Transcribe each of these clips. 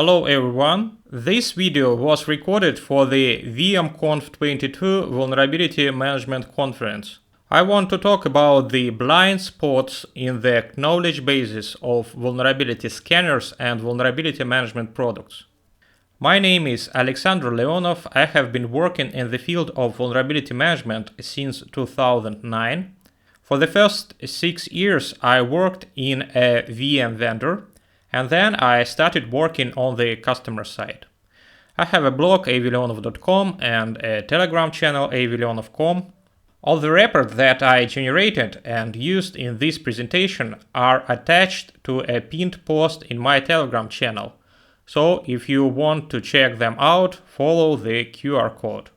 Hello everyone, this video was recorded for the VMconf 22 Vulnerability Management Conference. I want to talk about the blind spots in the knowledge bases of vulnerability scanners and vulnerability management products. My name is Alexander Leonov. I have been working in the field of vulnerability management since 2009. For the first 6 years I worked in a VM vendor, and then I started working on the customer side. I have a blog avleonov.com and a Telegram channel avleonov.com. All the reports that I generated and used in this presentation are attached to a pinned post in my Telegram channel. So if you want to check them out, follow the QR code.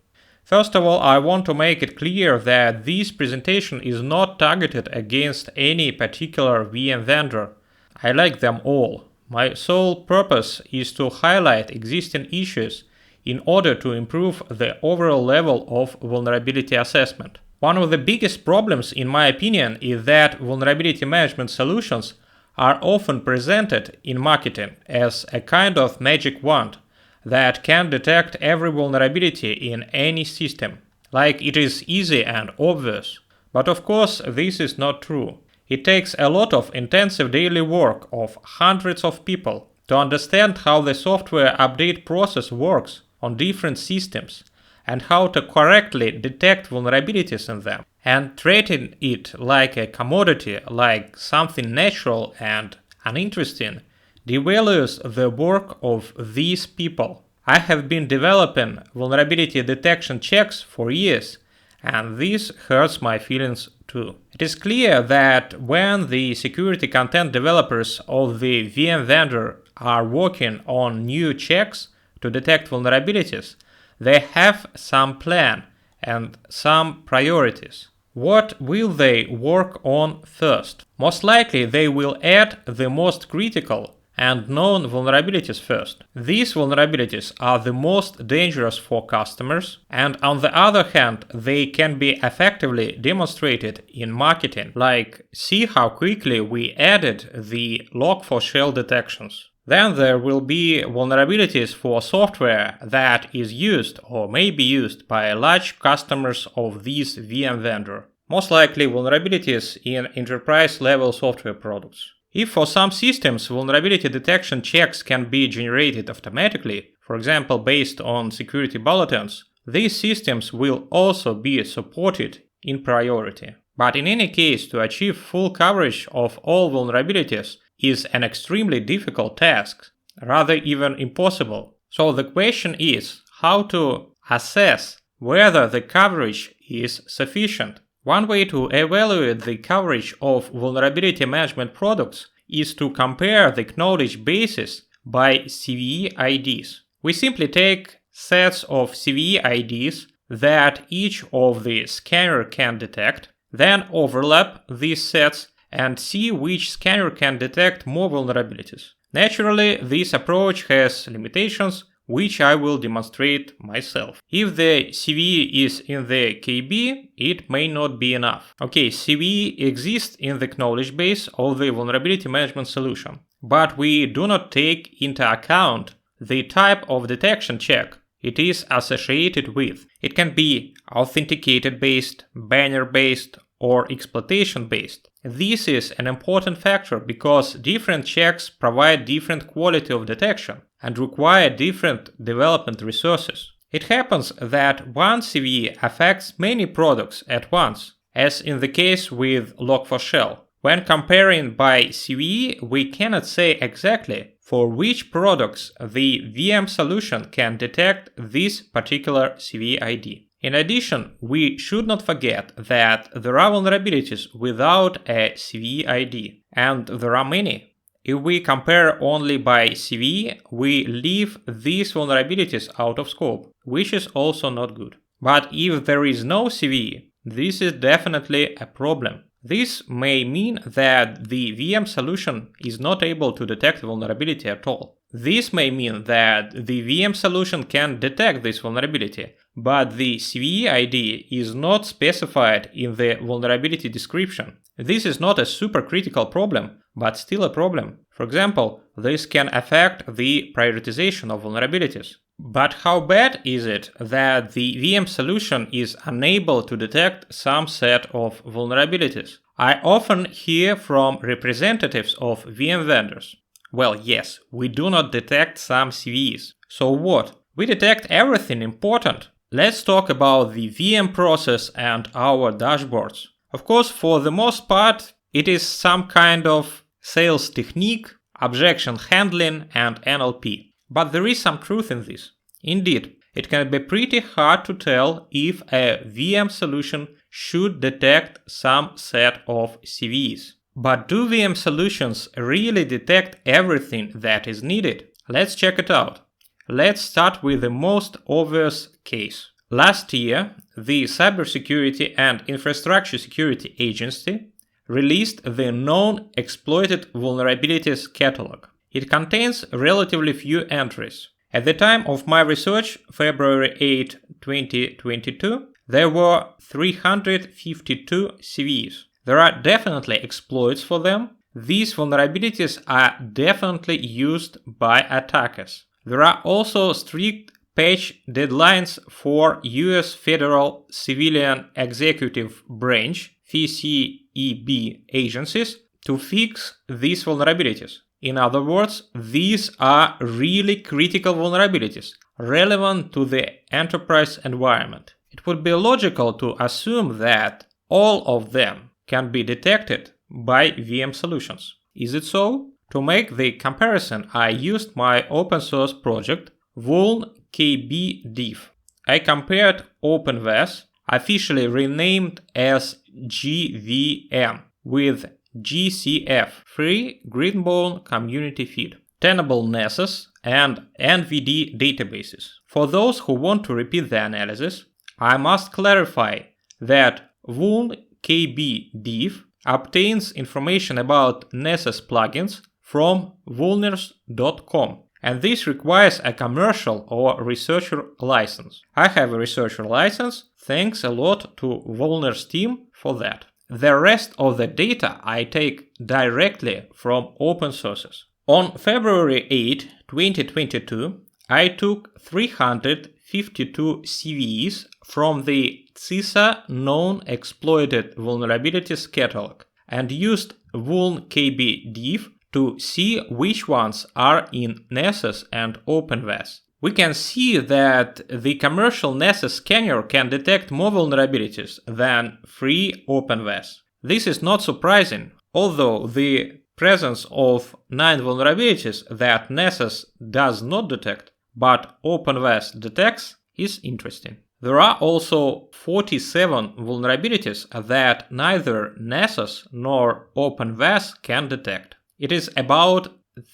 First of all, I want to make it clear that this presentation is not targeted against any particular VM vendor. I like them all. My sole purpose is to highlight existing issues in order to improve the overall level of vulnerability assessment. One of the biggest problems, in my opinion, is that vulnerability management solutions are often presented in marketing as a kind of magic wand that can detect every vulnerability in any system, like it is easy and obvious. But of course, this is not true. It takes a lot of intensive daily work of hundreds of people to understand how the software update process works on different systems and how to correctly detect vulnerabilities in them. And treating it like a commodity, like something natural and uninteresting, devalues the work of these people. I have been developing vulnerability detection checks for years, and this hurts my feelings too. It is clear that when the security content developers of the VM vendor are working on new checks to detect vulnerabilities, they have some plan and some priorities. What will they work on first? Most likely they will add the most critical and known vulnerabilities first. These vulnerabilities are the most dangerous for customers, and on the other hand, they can be effectively demonstrated in marketing, like see how quickly we added the log4shell detections. Then there will be vulnerabilities for software that is used or may be used by large customers of this VM vendor. Most likely vulnerabilities in enterprise-level software products. If for some systems vulnerability detection checks can be generated automatically, for example based on security bulletins, these systems will also be supported in priority. But in any case, to achieve full coverage of all vulnerabilities is an extremely difficult task, rather even impossible. So the question is how to assess whether the coverage is sufficient. One way to evaluate the coverage of vulnerability management products is to compare the knowledge bases by CVE IDs. We simply take sets of CVE IDs that each of the scanner can detect, then overlap these sets and see which scanner can detect more vulnerabilities. Naturally, this approach has limitations, which I will demonstrate myself. If the CVE is in the KB, it may not be enough. Okay, CVE exists in the knowledge base of the vulnerability management solution, but we do not take into account the type of detection check it is associated with. It can be authenticated based, banner based, or exploitation based. This is an important factor because different checks provide different quality of detection and require different development resources. It happens that one CVE affects many products at once, as in the case with log4shell. When comparing by CVE, we cannot say exactly for which products the VM solution can detect this particular CVE ID. In addition, we should not forget that there are vulnerabilities without a CVE ID, and there are many. If we compare only by CVE, we leave these vulnerabilities out of scope, which is also not good. But if there is no CVE, this is definitely a problem. This may mean that the VM solution is not able to detect vulnerability at all. This may mean that the VM solution can detect this vulnerability, but the CVE ID is not specified in the vulnerability description. This is not a super critical problem, but still a problem. For example, this can affect the prioritization of vulnerabilities. But how bad is it that the VM solution is unable to detect some set of vulnerabilities? I often hear from representatives of VM vendors. Well, yes, we do not detect some CVEs. So what? We detect everything important. Let's talk about the VM process and our dashboards. Of course, for the most part, it is some kind of sales technique, objection handling, and NLP. But there is some truth in this. Indeed, it can be pretty hard to tell if a VM solution should detect some set of CVEs. But do VM solutions really detect everything that is needed? Let's check it out. Let's start with the most obvious case. Last year, the Cybersecurity and Infrastructure Security Agency released the Known Exploited Vulnerabilities Catalog. It contains relatively few entries. At the time of my research, February 8, 2022, there were 352 CVEs. There are definitely exploits for them. These vulnerabilities are definitely used by attackers. There are also strict patch deadlines for US Federal Civilian Executive Branch (FCEB) agencies to fix these vulnerabilities. In other words, these are really critical vulnerabilities relevant to the enterprise environment. It would be logical to assume that all of them can be detected by VM solutions. Is it so? To make the comparison, I used my open source project vulnkbdiff. I compared OpenVAS, officially renamed as GVM, with GCF, Free Greenbone Community Feed, Tenable Nessus, and NVD databases. For those who want to repeat the analysis, I must clarify that vulnkbdiff obtains information about Nessus plugins from vulners.com, and this requires a commercial or researcher license. I have a researcher license, thanks a lot to Vulners team for that. The rest of the data I take directly from open sources. On February 8, 2022, I took 352 CVEs from the CISA Known Exploited Vulnerabilities Catalog and used vulnkbdiff to see which ones are in Nessus and OpenVAS. We can see that the commercial Nessus scanner can detect more vulnerabilities than free OpenVAS. This is not surprising, although the presence of 9 vulnerabilities that Nessus does not detect, but OpenVAS detects, is interesting. There are also 47 vulnerabilities that neither Nessus nor OpenVAS can detect. It is about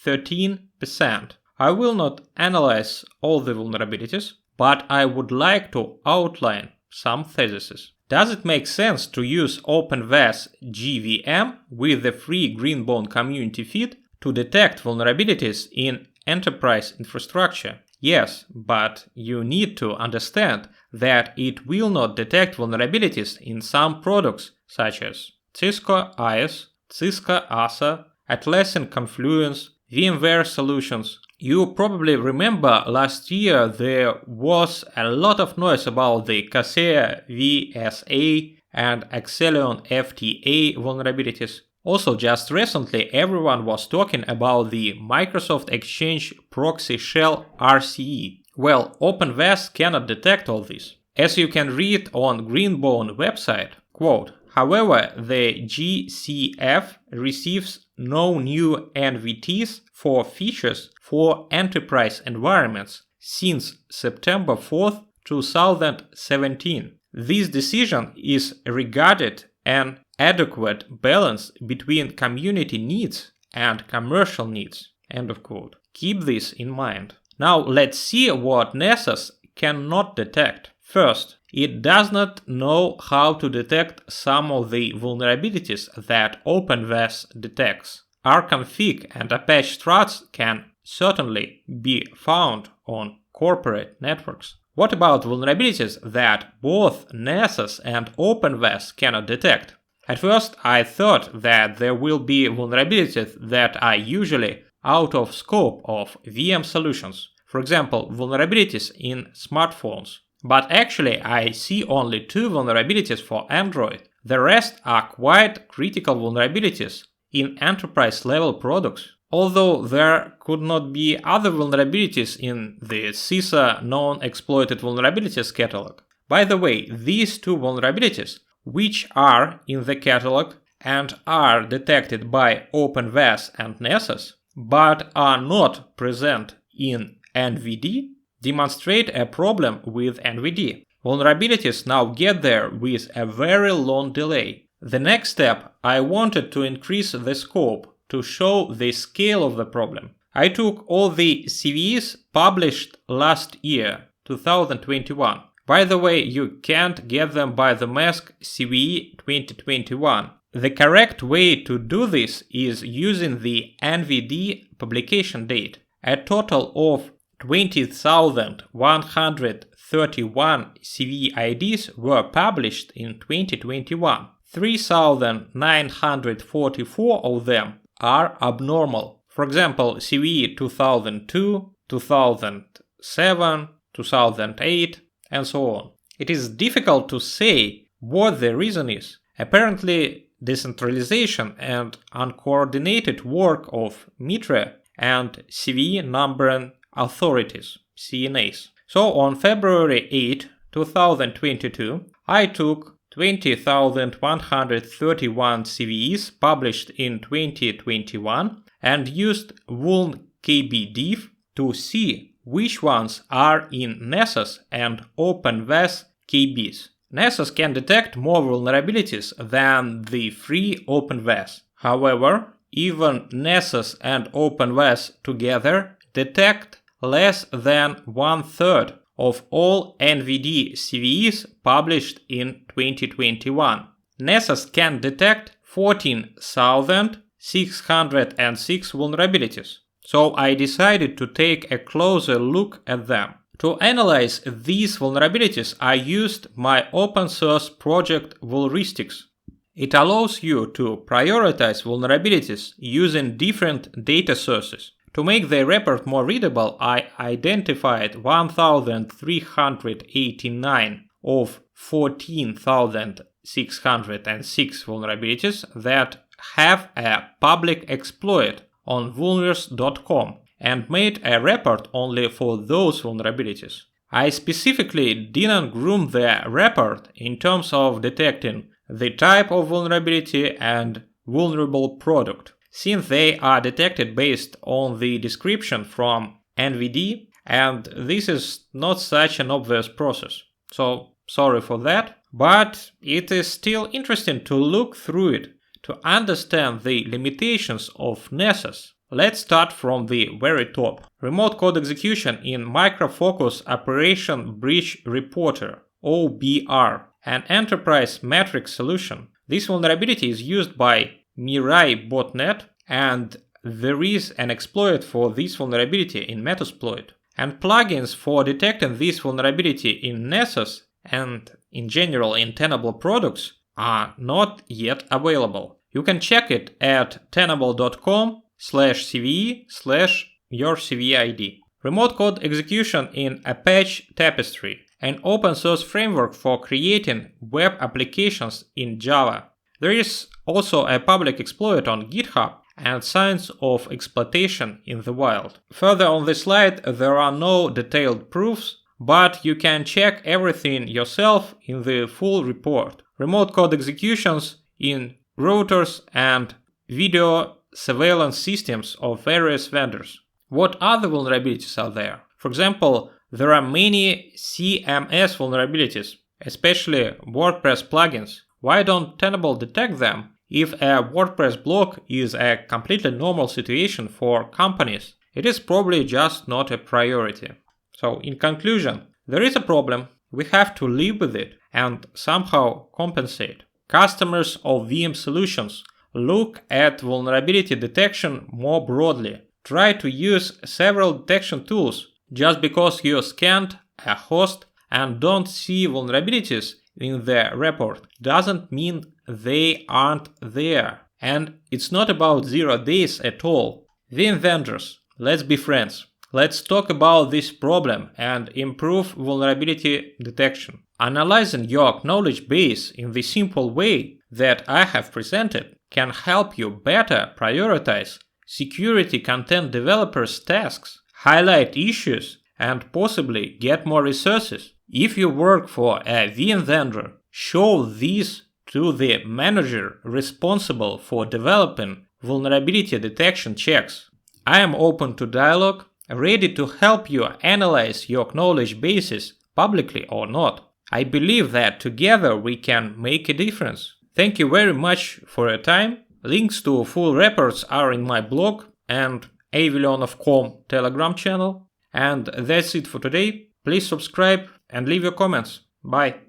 13%. I will not analyze all the vulnerabilities, but I would like to outline some theses. Does it make sense to use OpenVAS GVM with the free Greenbone community feed to detect vulnerabilities in enterprise infrastructure? Yes, but you need to understand that it will not detect vulnerabilities in some products such as Cisco IS, Cisco ASA, Atlassian Confluence, VMware Solutions. You probably remember last year there was a lot of noise about the Kaseya VSA and Accellion FTA vulnerabilities. Also, just recently everyone was talking about the Microsoft Exchange Proxy Shell RCE. Well, OpenVAS cannot detect all this. As you can read on Greenbone website, quote, however, the GCF receives no new NVTs for features for enterprise environments since September 4th, 2017. This decision is regarded an adequate balance between community needs and commercial needs. End of quote. Keep this in mind. Now let's see what Nessus cannot detect. First, it does not know how to detect some of the vulnerabilities that OpenVAS detects. rconfig and Apache struts can certainly be found on corporate networks. What about vulnerabilities that both Nessus and OpenVAS cannot detect? At first, I thought that there will be vulnerabilities that are usually out of scope of VM solutions. For example, vulnerabilities in smartphones. But actually, I see only 2 vulnerabilities for Android. The rest are quite critical vulnerabilities in enterprise-level products. Although there could not be other vulnerabilities in the CISA non-exploited vulnerabilities catalog. By the way, these 2 vulnerabilities, which are in the catalog and are detected by OpenVAS and Nessus, but are not present in NVD, demonstrate a problem with NVD. Vulnerabilities now get there with a very long delay. The next step, I wanted to increase the scope to show the scale of the problem. I took all the CVEs published last year, 2021. By the way, you can't get them by the mask CVE 2021. The correct way to do this is using the NVD publication date. A total of 20,131 CVE IDs were published in 2021. 3,944 of them are abnormal. For example, CVE 2002, 2007, 2008, and so on. It is difficult to say what the reason is. Apparently, decentralization and uncoordinated work of MITRE and CVE numbering authorities, CNAs. So on February 8, 2022, I took 20,131 CVEs published in 2021 and used vulnkbdiff to see which ones are in Nessus and OpenVAS KBs. Nessus can detect more vulnerabilities than the free OpenVAS. However, even Nessus and OpenVAS together detect less than 1/3 of all NVD CVEs published in 2021. Nessus can detect 14,606 vulnerabilities. So I decided to take a closer look at them. To analyze these vulnerabilities, I used my open source project Vulneristics. It allows you to prioritize vulnerabilities using different data sources. To make the report more readable, I identified 1,389 of 14,606 vulnerabilities that have a public exploit on vulners.com and made a report only for those vulnerabilities. I specifically didn't groom the report in terms of detecting the type of vulnerability and vulnerable product, since they are detected based on the description from NVD, and this is not such an obvious process. So sorry for that, but it is still interesting to look through it to understand the limitations of Nessus. Let's start from the very top. Remote code execution in Micro Focus Operation Breach Reporter, OBR, an enterprise metric solution. This vulnerability is used by Mirai botnet, and there is an exploit for this vulnerability in Metasploit. And plugins for detecting this vulnerability in Nessus and in general in Tenable products are not yet available. You can check it at tenable.com/cve/yourCVEID. Remote code execution in Apache Tapestry, an open source framework for creating web applications in Java. There is also a public exploit on GitHub and signs of exploitation in the wild. Further on this slide, there are no detailed proofs, but you can check everything yourself in the full report. Remote code executions in routers and video surveillance systems of various vendors. What other vulnerabilities are there? For example, there are many CMS vulnerabilities, especially WordPress plugins. Why don't Tenable detect them? If a WordPress block is a completely normal situation for companies, it is probably just not a priority. So in conclusion, there is a problem, we have to live with it and somehow compensate. Customers of VM solutions look at vulnerability detection more broadly, Try to use several detection tools. Just because you scanned a host and don't see vulnerabilities in the report doesn't mean they aren't there. And it's not about 0 days at all. VM vendors, let's be friends. Let's talk about this problem and improve vulnerability detection. Analyzing your knowledge base in the simple way that I have presented can help you better prioritize security content developers' tasks, highlight issues, and possibly get more resources. If you work for a VM vendor, show this to the manager responsible for developing vulnerability detection checks. I am open to dialogue, ready to help you analyze your knowledge bases publicly or not. I believe that together we can make a difference. Thank you very much for your time. Links to full reports are in my blog and avillionofcom Telegram channel. And that's it for today. Please subscribe and leave your comments. Bye.